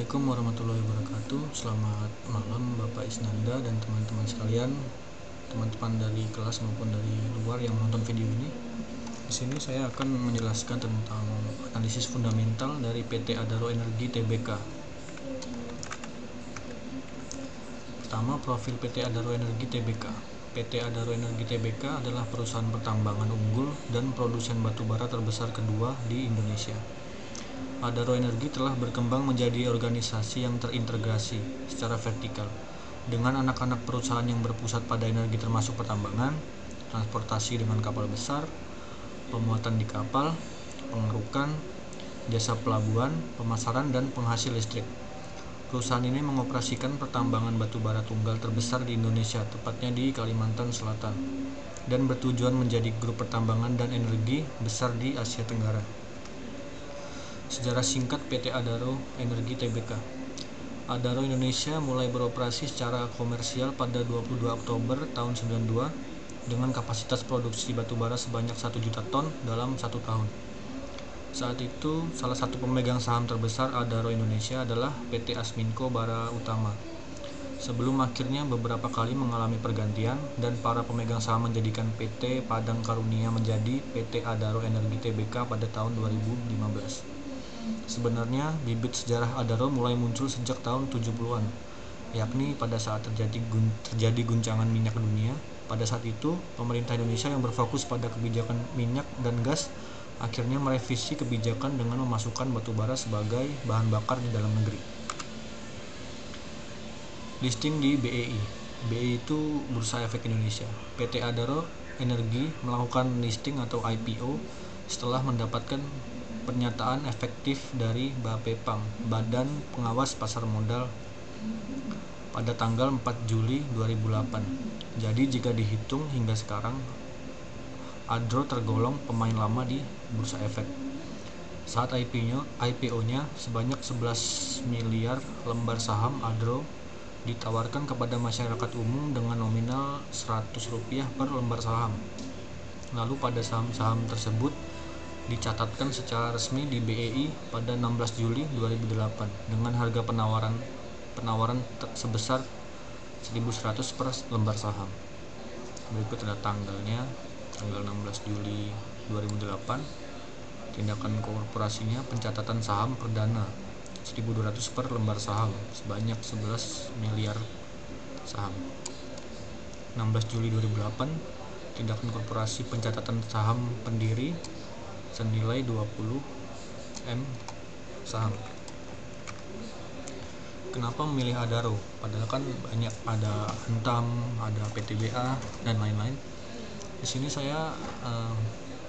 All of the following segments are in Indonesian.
Assalamualaikum warahmatullahi wabarakatuh. Selamat malam Bapak Isnanda dan teman-teman sekalian, teman-teman dari kelas maupun dari luar yang menonton video ini. Di sini saya akan menjelaskan tentang analisis fundamental dari PT Adaro Energi Tbk. Pertama, profil PT Adaro Energi Tbk. PT Adaro Energi Tbk adalah perusahaan pertambangan unggul dan produsen batubara terbesar kedua di Indonesia. Adaro Energi telah berkembang menjadi organisasi yang terintegrasi secara vertikal dengan anak-anak perusahaan yang berpusat pada energi termasuk pertambangan, transportasi dengan kapal besar, pemuatan di kapal, pengerukan, jasa pelabuhan, pemasaran, dan penghasil listrik. Perusahaan ini mengoperasikan pertambangan batubara tunggal terbesar di Indonesia, tepatnya di Kalimantan Selatan, dan bertujuan menjadi grup pertambangan dan energi besar di Asia Tenggara. Sejarah singkat PT Adaro Energi Tbk. Adaro Indonesia mulai beroperasi secara komersial pada 22 Oktober tahun 92 dengan kapasitas produksi batubara sebanyak 1 juta ton dalam 1 tahun. Saat itu, salah satu pemegang saham terbesar Adaro Indonesia adalah PT Asminco Bara Utama. Sebelum akhirnya beberapa kali mengalami pergantian dan para pemegang saham menjadikan PT Padang Karunia menjadi PT Adaro Energi Tbk pada tahun 2015. Sebenarnya, bibit sejarah Adaro mulai muncul sejak tahun 70-an, yakni pada saat terjadi guncangan minyak dunia. Pada saat itu, pemerintah Indonesia yang berfokus pada kebijakan minyak dan gas akhirnya merevisi kebijakan dengan memasukkan batubara sebagai bahan bakar di dalam negeri. Listing di BEI. BEI itu Bursa Efek Indonesia. PT Adaro Energi melakukan listing atau IPO setelah mendapatkan pernyataan efektif dari BAPEPAM, Badan Pengawas Pasar Modal, pada tanggal 4 Juli 2008. Jadi jika dihitung hingga sekarang, Adaro tergolong pemain lama di Bursa Efek. Saat IPO-nya sebanyak 11 miliar lembar saham Adaro ditawarkan kepada masyarakat umum dengan nominal Rp100 per lembar saham. Lalu pada saham-saham tersebut dicatatkan secara resmi di BEI pada 16 Juli 2008 dengan harga penawaran sebesar 1.100 per lembar saham. Berikut ada tanggalnya, tanggal 16 Juli 2008. Tindakan korporasinya pencatatan saham perdana 1.200 per lembar saham sebanyak 11 miliar saham. 16 Juli 2008, tindakan korporasi pencatatan saham pendiri senilai 20 M saham. Kenapa memilih Adaro? Padahal kan banyak, ada Antam, ada PTBA dan lain-lain. Di sini saya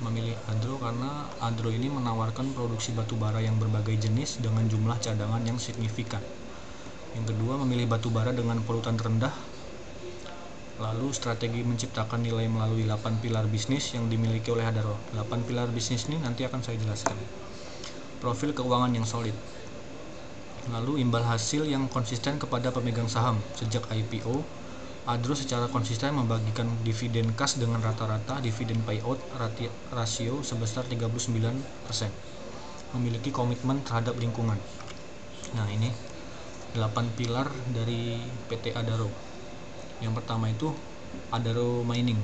memilih Adaro karena Adaro ini menawarkan produksi batubara yang berbagai jenis dengan jumlah cadangan yang signifikan. Yang kedua, memilih batubara dengan polutan rendah. Lalu strategi menciptakan nilai melalui 8 pilar bisnis yang dimiliki oleh Adaro. 8 pilar bisnis ini nanti akan saya jelaskan. Profil keuangan yang solid. Lalu imbal hasil yang konsisten kepada pemegang saham. Sejak IPO, Adaro secara konsisten membagikan dividen kas dengan rata-rata dividen payout rasio sebesar 39%. Memiliki komitmen terhadap lingkungan. Nah, ini 8 pilar dari PT Adaro. Yang pertama itu Adaro Mining.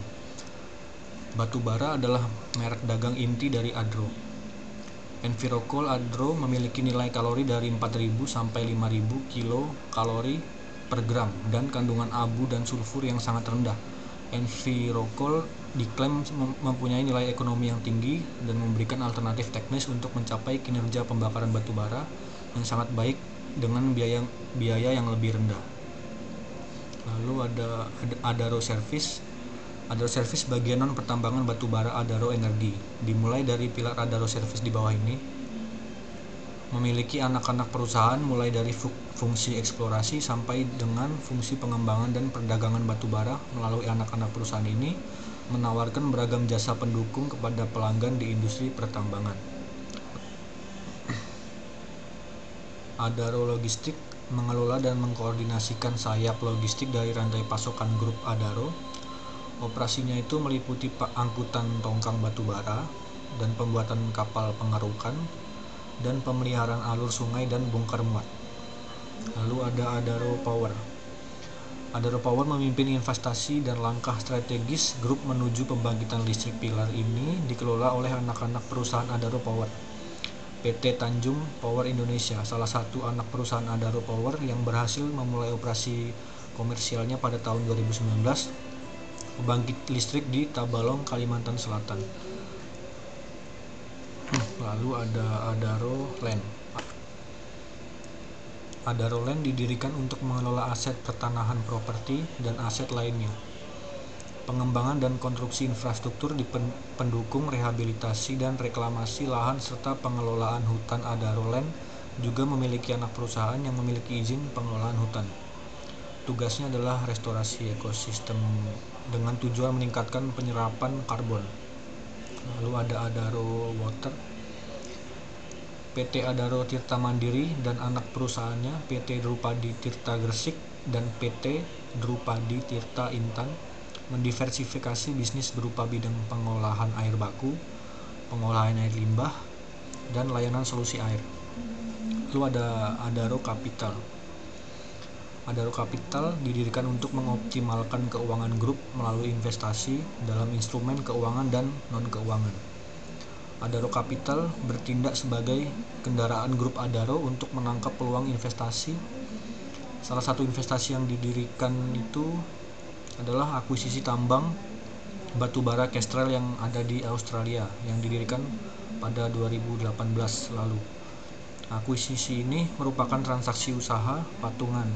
Batubara adalah merek dagang inti dari Adaro. Envirocoal Adaro memiliki nilai kalori dari 4.000 sampai 5.000 kilokalori per gram dan kandungan abu dan sulfur yang sangat rendah. Envirocoal diklaim mempunyai nilai ekonomi yang tinggi dan memberikan alternatif teknis untuk mencapai kinerja pembakaran batubara yang sangat baik dengan biaya yang lebih rendah. Lalu ada Adaro Service. Adaro Service bagian non pertambangan batubara Adaro Energi. Dimulai dari pilar Adaro Service di bawah ini, memiliki anak-anak perusahaan mulai dari fungsi eksplorasi sampai dengan fungsi pengembangan dan perdagangan batubara. Melalui anak-anak perusahaan ini menawarkan beragam jasa pendukung kepada pelanggan di industri pertambangan. Adaro Logistik mengelola dan mengkoordinasikan sayap logistik dari rantai pasokan grup Adaro. Operasinya itu meliputi angkutan tongkang batubara dan pembuatan kapal pengerukan dan pemeliharaan alur sungai dan bongkar muat. Lalu ada Adaro Power. Adaro Power memimpin investasi dan langkah strategis grup menuju pembangkitan listrik pilar ini dikelola oleh anak-anak perusahaan Adaro Power. PT Tanjung Power Indonesia, salah satu anak perusahaan Adaro Power yang berhasil memulai operasi komersialnya pada tahun 2019, pembangkit listrik di Tabalong, Kalimantan Selatan. Lalu ada Adaro Land. Adaro Land didirikan untuk mengelola aset pertanahan properti dan aset lainnya. Pengembangan dan konstruksi infrastruktur di pendukung rehabilitasi dan reklamasi lahan serta pengelolaan hutan. Adaro Land juga memiliki anak perusahaan yang memiliki izin pengelolaan hutan. Tugasnya adalah restorasi ekosistem dengan tujuan meningkatkan penyerapan karbon. Lalu ada Adaro Water. PT Adaro Tirta Mandiri dan anak perusahaannya PT Drupadi Tirta Gresik dan PT Drupadi Tirta Intan mendiversifikasi bisnis berupa bidang pengolahan air baku, pengolahan air limbah, dan layanan solusi air. Lalu ada Adaro Capital. Adaro Capital didirikan untuk mengoptimalkan keuangan grup melalui investasi dalam instrumen keuangan dan non-keuangan. Adaro Capital bertindak sebagai kendaraan grup Adaro untuk menangkap peluang investasi. Salah satu investasi yang didirikan itu adalah akuisisi tambang batubara Kestrel yang ada di Australia yang didirikan pada 2018 lalu. Akuisisi ini merupakan transaksi usaha patungan.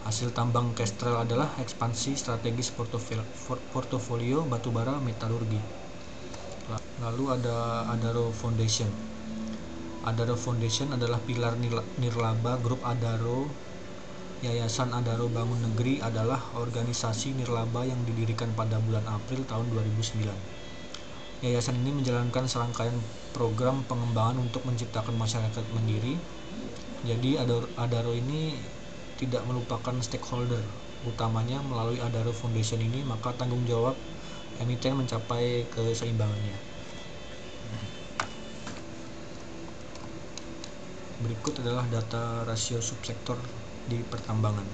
Hasil tambang Kestrel adalah ekspansi strategis portofolio batubara metalurgi. Lalu ada Adaro Foundation. Adaro Foundation adalah pilar nirlaba grup Adaro. Yayasan Adaro Bangun Negeri adalah organisasi nirlaba yang didirikan pada bulan April tahun 2009. Yayasan ini menjalankan serangkaian program pengembangan untuk menciptakan masyarakat mandiri. Jadi Adaro ini tidak melupakan stakeholder utamanya. Melalui Adaro Foundation ini, maka tanggung jawab emiten mencapai keseimbangannya. Berikut adalah data rasio subsektor di pertambangan.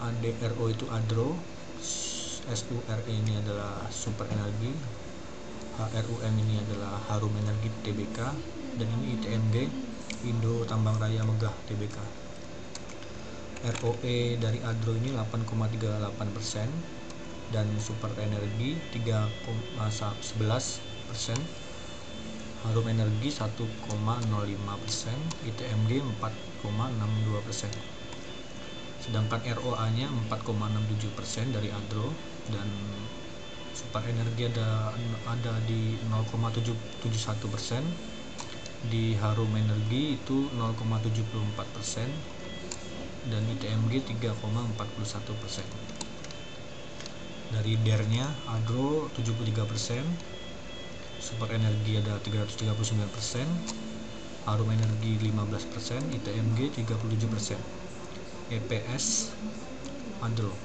ADRO itu Adro, SURE ini adalah Super Energi, HRUM ini adalah Harum Energi Tbk, dan ini ITMG, Indo Tambang Raya Megah Tbk. ROE dari Adro ini 8,38% dan Super Energi 3,11%, Harum Energi 1,05%, ITMG 4,62%. Sedangkan ROA-nya 4,67% dari Adro dan Super Energi ada di 0,71%, di Harum Energi itu 0,74% dan ITMG 3,41%. Dari DER-nya Adro 73%, Super Energi ada 339%, Harum Energi 15%, ITMG 37%. EPS Adro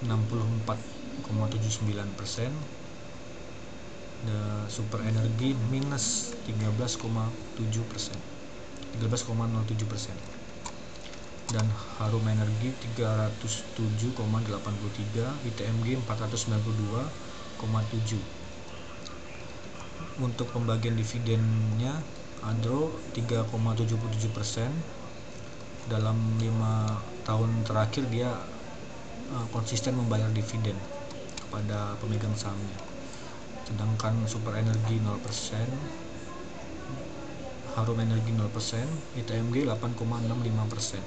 64,79%, Super Energi minus 13,07%, dan Harum Energi 307,83, ITMG 492,7. Untuk pembagian dividennya, Adro 3,77%. Dalam 5 tahun terakhir dia konsisten membayar dividen kepada pemegang sahamnya. Sedangkan Super Energi 0%, Harum Energi 0%, ITMG 8,65%.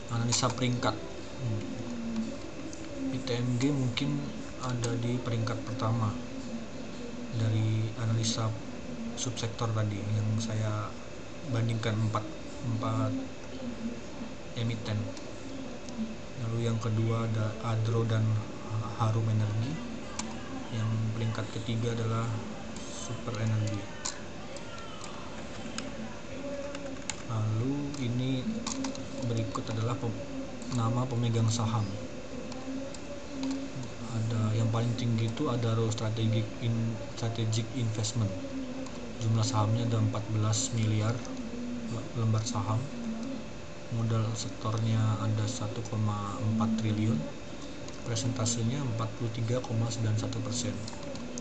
Analisa peringkat. ITMG mungkin ada di peringkat pertama dari analisa subsektor tadi yang saya bandingkan 4 emiten. Lalu yang kedua ada Adro dan Harum Energi. Yang peringkat ketiga adalah Super Energi. Lalu ini berikut adalah nama pemegang saham. Ada yang paling tinggi itu Adaro Strategic Investment. Jumlah sahamnya ada 14 miliar lembar saham. Modal setornya ada 1,4 triliun. Presentasenya 43,91%.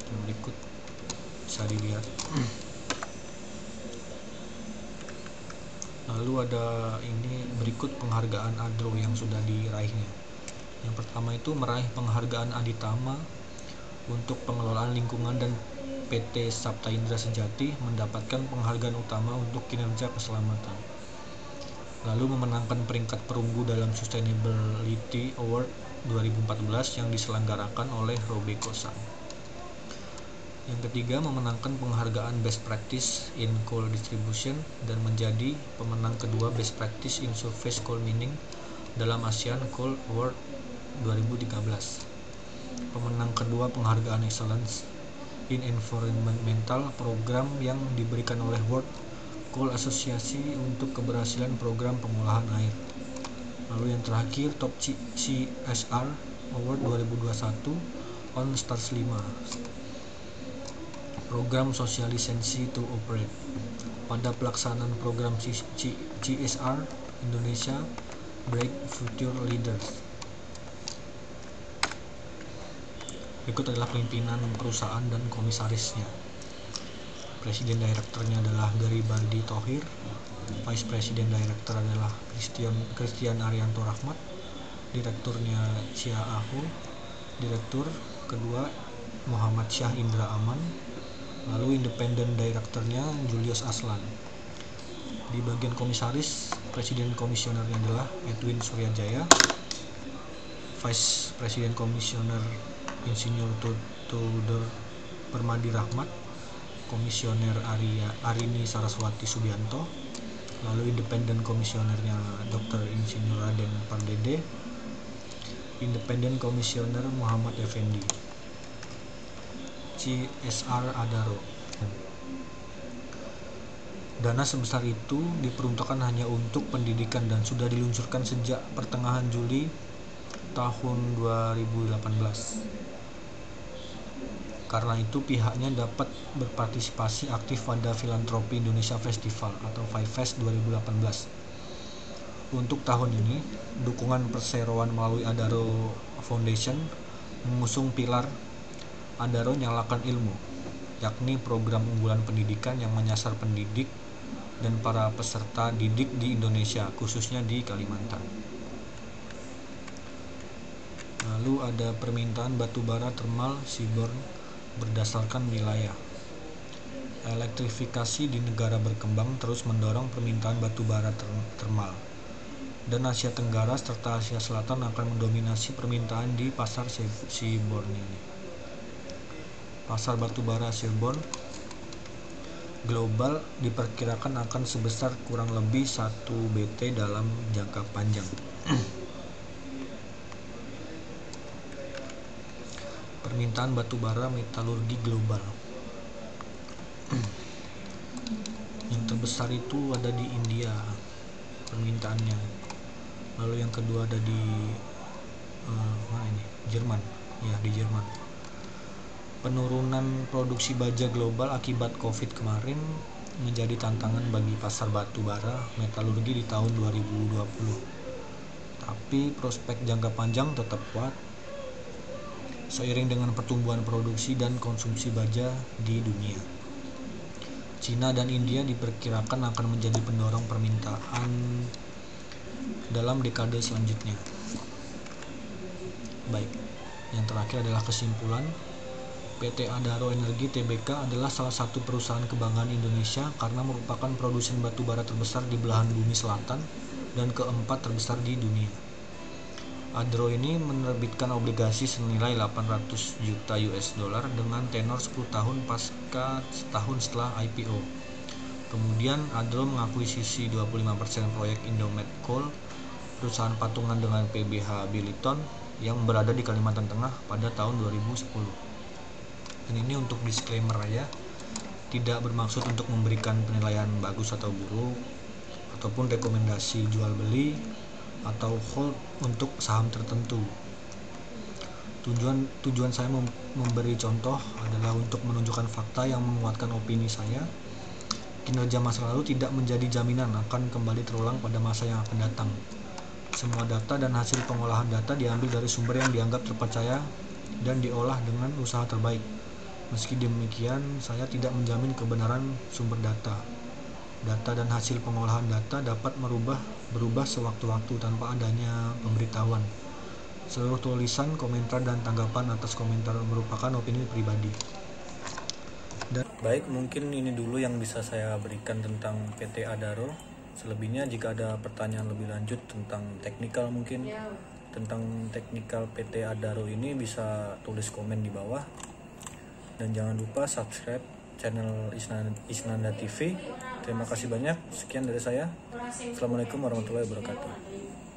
Yang berikut bisa dilihat. Lalu ada berikut penghargaan Adro yang sudah diraihnya. Yang pertama itu meraih penghargaan Aditama untuk pengelolaan lingkungan, dan PT Sapta Indra Sejati mendapatkan penghargaan utama untuk kinerja keselamatan. Lalu memenangkan peringkat perunggu dalam Sustainability Award 2014 yang diselenggarakan oleh Robeco-san. Yang ketiga, memenangkan penghargaan Best Practice in Coal Distribution dan menjadi pemenang kedua Best Practice in Surface Coal Mining dalam ASEAN Coal Award 2013. Pemenang kedua penghargaan Excellence in Environmental Program yang diberikan oleh World Coal Association untuk keberhasilan program pengolahan air. Lalu yang terakhir, Top CSR Award 2021 on Stars 5, Program Sosialisasi to Operate. Pada pelaksanaan program CSR Indonesia Bright Future Leaders. Berikut adalah pimpinan perusahaan dan komisarisnya. Presiden Direkturnya adalah Garibaldi Thohir. Vice President Director adalah Christian Arianto Rahmat. Direkturnya Cia Ahu. Direktur kedua Muhammad Syah Indra Aman. Lalu Independent Directornya Julius Aslan. Di bagian komisaris, Presiden Komisionernya adalah Edwin Suryajaya. Vice President Komisioner Insinyur Tudor Permadi Rahmat. Komisioner Arini Saraswati Subianto. Lalu Independent Komisionernya Dr. Insinyur Raden Pardede. Independent Komisioner Muhammad Effendi. CSR Adaro. Dana sebesar itu diperuntukkan hanya untuk pendidikan dan sudah diluncurkan sejak pertengahan Juli tahun 2018. Karena itu pihaknya dapat berpartisipasi aktif pada Filantropi Indonesia Festival atau FIFEST 2018. Untuk tahun ini, dukungan perseroan melalui Adaro Foundation mengusung pilar Adaro Nyalakan Ilmu, yakni program unggulan pendidikan yang menyasar pendidik dan para peserta didik di Indonesia, khususnya di Kalimantan. Lalu ada permintaan batubara thermal seaborne berdasarkan wilayah. Elektrifikasi di negara berkembang terus mendorong permintaan batubara thermal, dan Asia Tenggara serta Asia Selatan akan mendominasi permintaan di pasar seaborne ini. Pasar batubara seaborne global diperkirakan akan sebesar kurang lebih 1 BT dalam jangka panjang. Permintaan batubara metalurgi global. Yang terbesar itu ada di India permintaannya. Lalu yang kedua ada di Jerman. Ya, di Jerman. Penurunan produksi baja global akibat Covid kemarin menjadi tantangan bagi pasar batubara metalurgi di tahun 2020. Tapi prospek jangka panjang tetap kuat seiring dengan pertumbuhan produksi dan konsumsi baja di dunia. Cina dan India diperkirakan akan menjadi pendorong permintaan dalam dekade selanjutnya. Baik, yang terakhir adalah kesimpulan. PT Adaro Energi Tbk adalah salah satu perusahaan kebanggaan Indonesia karena merupakan produsen batubara terbesar di belahan bumi selatan dan keempat terbesar di dunia. Adro ini menerbitkan obligasi senilai 800 juta US dollar dengan tenor 10 tahun pasca setahun setelah IPO. Kemudian Adro mengakuisisi 25% proyek Indomet Coal, perusahaan patungan dengan PBH Billiton yang berada di Kalimantan Tengah pada tahun 2010. Dan ini untuk disclaimer ya, tidak bermaksud untuk memberikan penilaian bagus atau buruk, ataupun rekomendasi jual beli atau hold untuk saham tertentu. Tujuan saya memberi contoh adalah untuk menunjukkan fakta yang menguatkan opini saya. Kinerja masa lalu tidak menjadi jaminan akan kembali terulang pada masa yang akan datang. Semua data dan hasil pengolahan data diambil dari sumber yang dianggap terpercaya dan diolah dengan usaha terbaik. Meski demikian, saya tidak menjamin kebenaran sumber data. Data dan hasil pengolahan data dapat berubah sewaktu-waktu tanpa adanya pemberitahuan. Seluruh tulisan, komentar, dan tanggapan atas komentar merupakan opini pribadi. Dan baik, mungkin ini dulu yang bisa saya berikan tentang PT Adaro. Selebihnya jika ada pertanyaan lebih lanjut tentang teknikal mungkin tentang teknikal PT Adaro ini bisa tulis komen di bawah. Dan jangan lupa subscribe channel Isnanda TV. Terima kasih banyak. Sekian dari saya. Assalamualaikum warahmatullahi wabarakatuh.